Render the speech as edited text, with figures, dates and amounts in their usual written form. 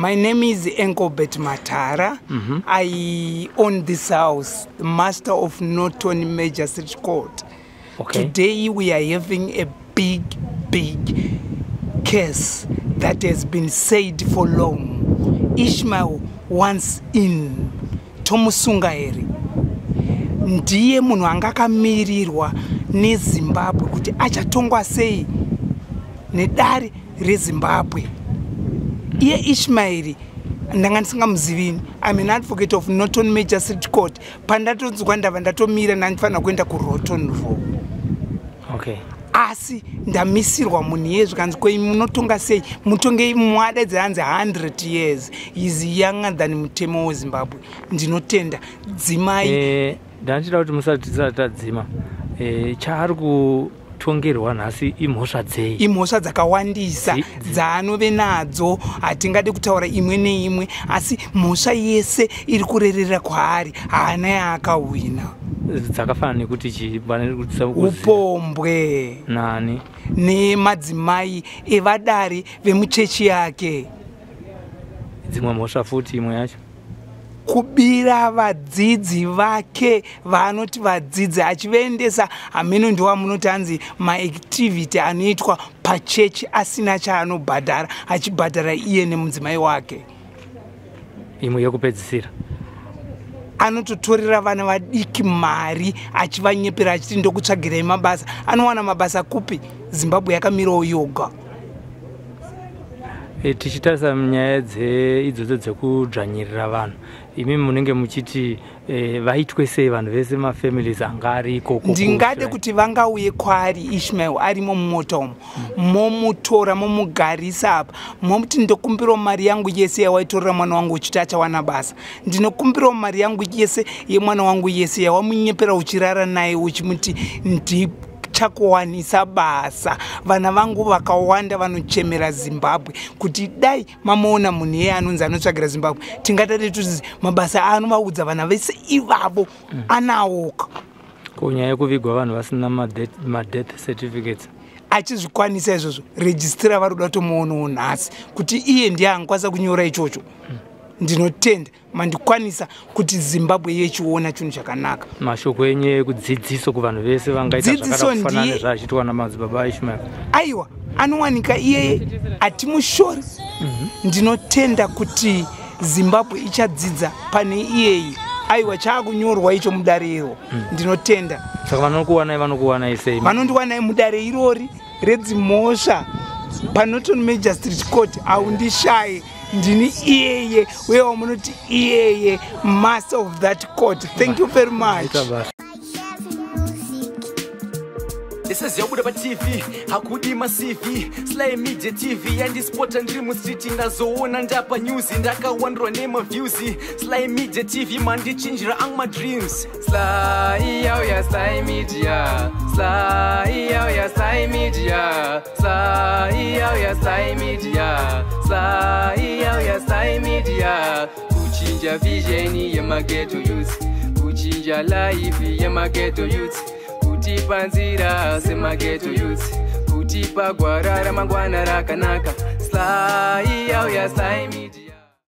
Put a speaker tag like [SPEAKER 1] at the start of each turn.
[SPEAKER 1] My name is Enkobet Matara. I own this house, the master of Norton Magistrate Court.
[SPEAKER 2] Okay.
[SPEAKER 1] Today we are having a big case that has been said for long. Ishmael once in Tomusungaeri. Ndiye munhu anga akamirirwa neZimbabwe kuti achatongwa sei nedare reZimbabwe. Iye Ishmael ndanga ndisingamuzivini. I'm an advocate of Norton Magistrate Court. Pandatonzwa ndava ndatomira ndandifana kuenda kuRoton Row.
[SPEAKER 2] Okay.
[SPEAKER 1] Asi ndamisirwa munhu yezvo kanzi kwei munotonga sei mutonge mwada dzeanzi 100 years is younger than mutemo weZimbabwe. Ndinotenda dzimai
[SPEAKER 2] ndachida kuti musati tadzima chaari kutongerwa nhasi imhosva dzei?
[SPEAKER 1] Imhosva dzakawandisa dzaanove nadzo, hatingade kutaura imwe neimwe, asi mhosva yese iri kurerera kwaari haana yaakahwina.
[SPEAKER 2] Dzakafana nekuti
[SPEAKER 1] upombwe
[SPEAKER 2] nani
[SPEAKER 1] nemadzimai evadare vemuchechi yake.
[SPEAKER 2] Dzimwe mhosva futi imwe yacho
[SPEAKER 1] kubira vadzidzi vake vaanoti vadzidzi achivaendesa hameno ndiwa munoti hanzi maactivity anoitwa pachechi asina chaanobhadhara, achibhadhara iye nemudzimai wake.
[SPEAKER 2] imwe yekupedzisira
[SPEAKER 1] anototorera vana vadiki mari achivanyepera achiti ndokutsvagirai mabasa. Anowana mabasa kupi? Zimbabwe yakamirawo yoga.
[SPEAKER 2] Tichitarisa nyaya idzodzo dzekudzvanyirira vanhu, imi munenge muchiti vaitwe sei vanhu vese mafamilies anga ari ikoko?
[SPEAKER 1] Ndingade kuti vangauye kwaari Ishmael arimo mumota umo, momutora momugarisa apa, momuti ndokumbirawo mari yangu yese yawaitorera mwana wangu uchiti achawana basa. Ndinokumbirawo mari yangu yese yemwana wangu yese yawamunyepera uchirara naye uchimuti chakuwanisa basa. Vana vangu vakawanda vanochemera Zimbabwe kuti dai mamuona munhu yeye anonzi anotsvagira Zimbabwe tingatati tuzi mabasa anovaudza vana vese ivavo anawoka.
[SPEAKER 2] Kunyaya yekuvigwa vanhu vasina madeath certificates
[SPEAKER 1] achizvikwanisa izvozvo, registrar vari kuda kutomoonawo nhasi kuti iye ndiye angakwanisa kunyora ichocho. Ndinotenda mandikwanisa kuti Zimbabwe yechiona chinhu chakanaka.
[SPEAKER 2] Mashoko enye ekudzidziso kuvanhu vese vangaita zvakatofanana nezvaachitwa naMadziBaba Ishmael.
[SPEAKER 1] Aiwa, anowanika iyeye atimushori. Ndinotenda kuti Zimbabwe ichadzidza pane iyeyi. Aiwa, chaakunyorwa icho mudare iro. Ndinotenda.
[SPEAKER 2] Saka vanokuwanai sei?
[SPEAKER 1] Vanondiwanai mudare irori redzimhosva paNorton Magistrate Court. Haundishaye. Ndini iyeye, wewa munoti iyeye, master of that court. Thank you very much.
[SPEAKER 3] This is geographically TV, hakudi masivi, Sly Media TV, and this spot and dream street in the zone and up news in Daka wonder name of views. Sly Media TV, man, they change my dreams. Sly, yeah, Sly Media, Sly, yeah, Sly Media, Sly, yeah, Sly Media, Sly, yeah, Sly Media. Kuchinja vision, yeah, my ghetto youth, kuchinja life, yeah, my ghetto youth. Kutipa nzira semageto youth, kutipa gwara ramangwana rakanaka. Sly, yeah, Sly Media.